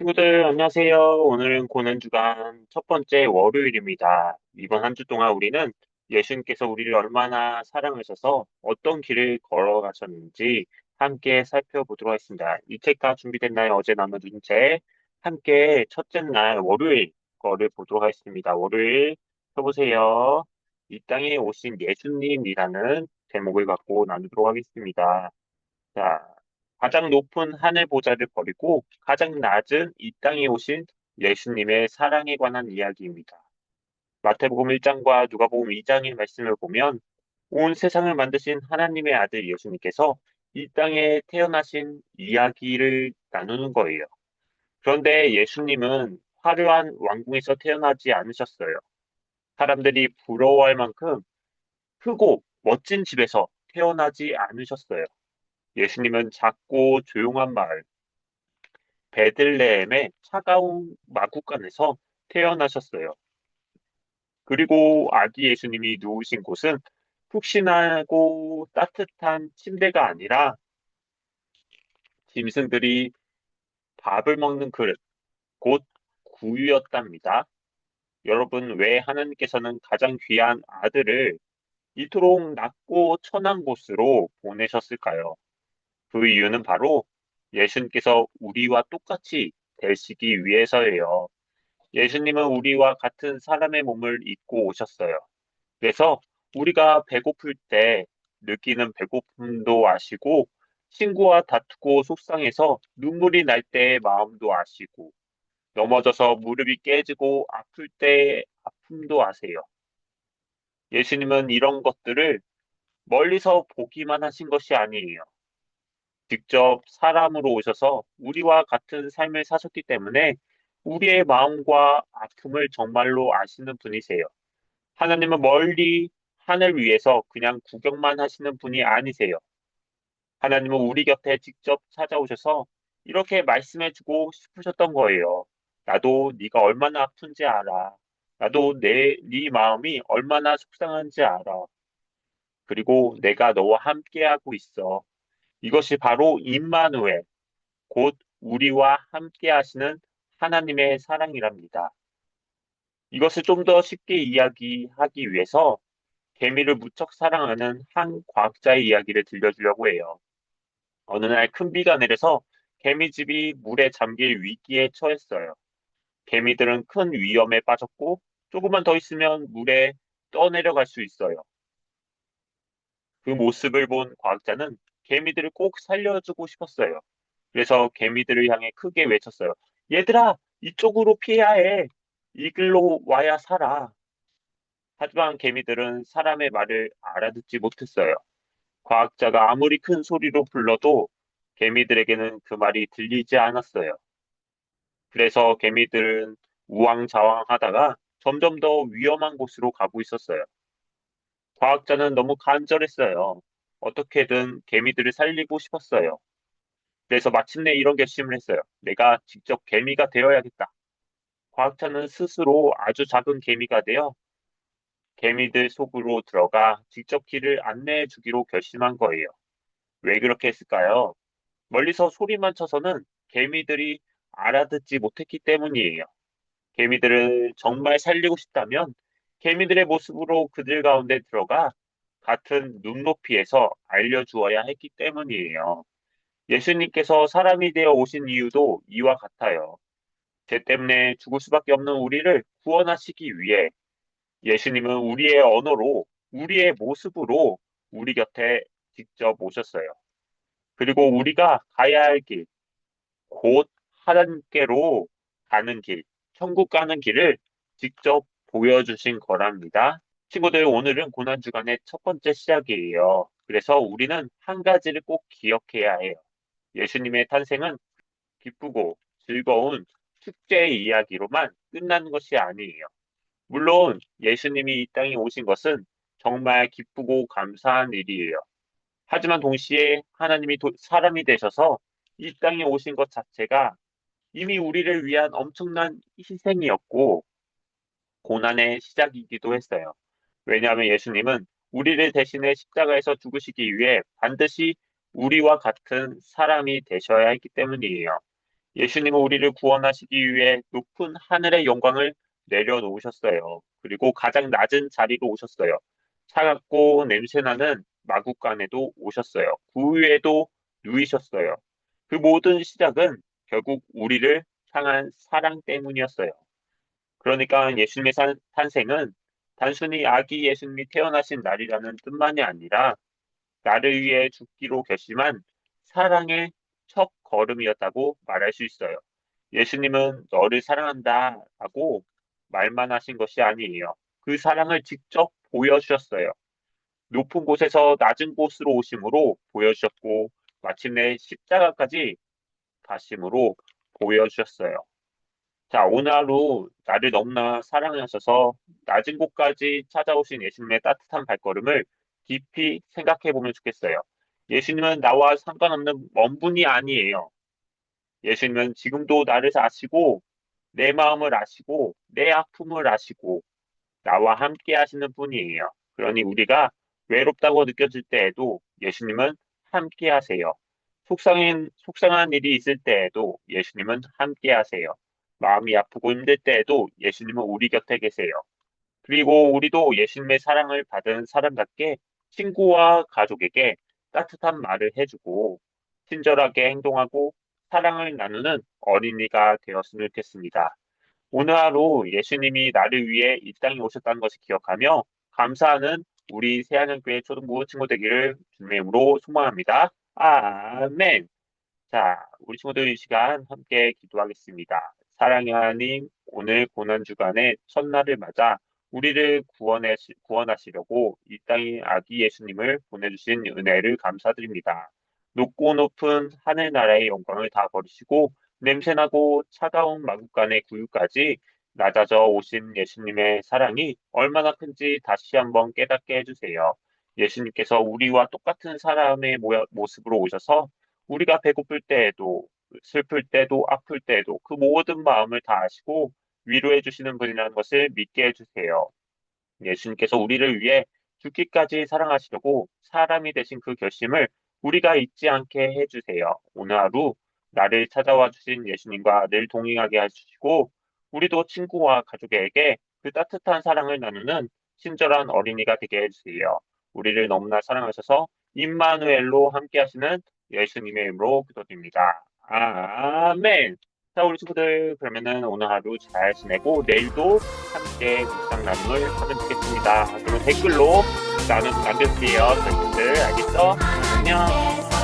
친구들, 안녕하세요. 오늘은 고난주간 첫 번째 월요일입니다. 이번 한 주 동안 우리는 예수님께서 우리를 얼마나 사랑하셔서 어떤 길을 걸어가셨는지 함께 살펴보도록 하겠습니다. 이 책 다 준비됐나요? 어제 나눠준 책. 함께 첫째 날 월요일 거를 보도록 하겠습니다. 월요일 펴보세요. 이 땅에 오신 예수님이라는 제목을 갖고 나누도록 하겠습니다. 자, 가장 높은 하늘 보좌를 버리고 가장 낮은 이 땅에 오신 예수님의 사랑에 관한 이야기입니다. 마태복음 1장과 누가복음 2장의 말씀을 보면 온 세상을 만드신 하나님의 아들 예수님께서 이 땅에 태어나신 이야기를 나누는 거예요. 그런데 예수님은 화려한 왕궁에서 태어나지 않으셨어요. 사람들이 부러워할 만큼 크고 멋진 집에서 태어나지 않으셨어요. 예수님은 작고 조용한 마을, 베들레헴의 차가운 마구간에서 태어나셨어요. 그리고 아기 예수님이 누우신 곳은 푹신하고 따뜻한 침대가 아니라 짐승들이 밥을 먹는 그릇, 곧 구유였답니다. 여러분, 왜 하나님께서는 가장 귀한 아들을 이토록 낮고 천한 곳으로 보내셨을까요? 그 이유는 바로 예수님께서 우리와 똑같이 되시기 위해서예요. 예수님은 우리와 같은 사람의 몸을 입고 오셨어요. 그래서 우리가 배고플 때 느끼는 배고픔도 아시고, 친구와 다투고 속상해서 눈물이 날 때의 마음도 아시고, 넘어져서 무릎이 깨지고 아플 때의 아픔도 아세요. 예수님은 이런 것들을 멀리서 보기만 하신 것이 아니에요. 직접 사람으로 오셔서 우리와 같은 삶을 사셨기 때문에 우리의 마음과 아픔을 정말로 아시는 분이세요. 하나님은 멀리 하늘 위에서 그냥 구경만 하시는 분이 아니세요. 하나님은 우리 곁에 직접 찾아오셔서 이렇게 말씀해주고 싶으셨던 거예요. 나도 네가 얼마나 아픈지 알아. 나도 네 마음이 얼마나 속상한지 알아. 그리고 내가 너와 함께하고 있어. 이것이 바로 임마누엘, 곧 우리와 함께 하시는 하나님의 사랑이랍니다. 이것을 좀 더 쉽게 이야기하기 위해서 개미를 무척 사랑하는 한 과학자의 이야기를 들려주려고 해요. 어느 날 큰 비가 내려서 개미집이 물에 잠길 위기에 처했어요. 개미들은 큰 위험에 빠졌고 조금만 더 있으면 물에 떠내려갈 수 있어요. 그 모습을 본 과학자는 개미들을 꼭 살려주고 싶었어요. 그래서 개미들을 향해 크게 외쳤어요. 얘들아, 이쪽으로 피해야 해. 이 길로 와야 살아. 하지만 개미들은 사람의 말을 알아듣지 못했어요. 과학자가 아무리 큰 소리로 불러도 개미들에게는 그 말이 들리지 않았어요. 그래서 개미들은 우왕좌왕하다가 점점 더 위험한 곳으로 가고 있었어요. 과학자는 너무 간절했어요. 어떻게든 개미들을 살리고 싶었어요. 그래서 마침내 이런 결심을 했어요. 내가 직접 개미가 되어야겠다. 과학자는 스스로 아주 작은 개미가 되어 개미들 속으로 들어가 직접 길을 안내해 주기로 결심한 거예요. 왜 그렇게 했을까요? 멀리서 소리만 쳐서는 개미들이 알아듣지 못했기 때문이에요. 개미들을 정말 살리고 싶다면 개미들의 모습으로 그들 가운데 들어가 같은 눈높이에서 알려주어야 했기 때문이에요. 예수님께서 사람이 되어 오신 이유도 이와 같아요. 죄 때문에 죽을 수밖에 없는 우리를 구원하시기 위해 예수님은 우리의 언어로, 우리의 모습으로 우리 곁에 직접 오셨어요. 그리고 우리가 가야 할 길, 곧 하나님께로 가는 길, 천국 가는 길을 직접 보여주신 거랍니다. 친구들, 오늘은 고난주간의 첫 번째 시작이에요. 그래서 우리는 한 가지를 꼭 기억해야 해요. 예수님의 탄생은 기쁘고 즐거운 축제의 이야기로만 끝나는 것이 아니에요. 물론 예수님이 이 땅에 오신 것은 정말 기쁘고 감사한 일이에요. 하지만 동시에 하나님이 사람이 되셔서 이 땅에 오신 것 자체가 이미 우리를 위한 엄청난 희생이었고 고난의 시작이기도 했어요. 왜냐하면 예수님은 우리를 대신해 십자가에서 죽으시기 위해 반드시 우리와 같은 사람이 되셔야 했기 때문이에요. 예수님은 우리를 구원하시기 위해 높은 하늘의 영광을 내려놓으셨어요. 그리고 가장 낮은 자리로 오셨어요. 차갑고 냄새나는 마구간에도 오셨어요. 구유에도 누이셨어요. 그 모든 시작은 결국 우리를 향한 사랑 때문이었어요. 그러니까 예수님의 탄생은 단순히 아기 예수님이 태어나신 날이라는 뜻만이 아니라 나를 위해 죽기로 결심한 사랑의 첫 걸음이었다고 말할 수 있어요. 예수님은 너를 사랑한다 라고 말만 하신 것이 아니에요. 그 사랑을 직접 보여주셨어요. 높은 곳에서 낮은 곳으로 오심으로 보여주셨고, 마침내 십자가까지 가심으로 보여주셨어요. 자, 오늘 하루 나를 너무나 사랑하셔서 낮은 곳까지 찾아오신 예수님의 따뜻한 발걸음을 깊이 생각해 보면 좋겠어요. 예수님은 나와 상관없는 먼 분이 아니에요. 예수님은 지금도 나를 아시고, 내 마음을 아시고, 내 아픔을 아시고, 나와 함께 하시는 분이에요. 그러니 우리가 외롭다고 느껴질 때에도 예수님은 함께 하세요. 속상한 일이 있을 때에도 예수님은 함께 하세요. 마음이 아프고 힘들 때에도 예수님은 우리 곁에 계세요. 그리고 우리도 예수님의 사랑을 받은 사람답게 친구와 가족에게 따뜻한 말을 해주고 친절하게 행동하고 사랑을 나누는 어린이가 되었으면 좋겠습니다. 오늘 하루 예수님이 나를 위해 이 땅에 오셨다는 것을 기억하며 감사하는 우리 새하늘교회 초등부 친구 되기를 주님의 이름으로 소망합니다. 아멘. 자, 우리 친구들 이 시간 함께 기도하겠습니다. 사랑의 하나님, 오늘 고난주간의 첫날을 맞아 우리를 구원하시려고 이 땅에 아기 예수님을 보내주신 은혜를 감사드립니다. 높고 높은 하늘나라의 영광을 다 버리시고 냄새나고 차가운 마구간의 구유까지 낮아져 오신 예수님의 사랑이 얼마나 큰지 다시 한번 깨닫게 해주세요. 예수님께서 우리와 똑같은 사람의 모습으로 오셔서 우리가 배고플 때에도, 슬플 때도, 아플 때에도 그 모든 마음을 다 아시고 위로해 주시는 분이라는 것을 믿게 해주세요. 예수님께서 우리를 위해 죽기까지 사랑하시려고 사람이 되신 그 결심을 우리가 잊지 않게 해주세요. 오늘 하루 나를 찾아와 주신 예수님과 늘 동행하게 해주시고 우리도 친구와 가족에게 그 따뜻한 사랑을 나누는 친절한 어린이가 되게 해주세요. 우리를 너무나 사랑하셔서 임마누엘로 함께 하시는 예수님의 이름으로 기도드립니다. 아멘. 자, 우리 친구들 그러면은 오늘 하루 잘 지내고 내일도 함께 묵상 나눔을 하면 좋겠습니다. 그러면 댓글로 남겨주세요. 친구들 알겠죠? 안녕.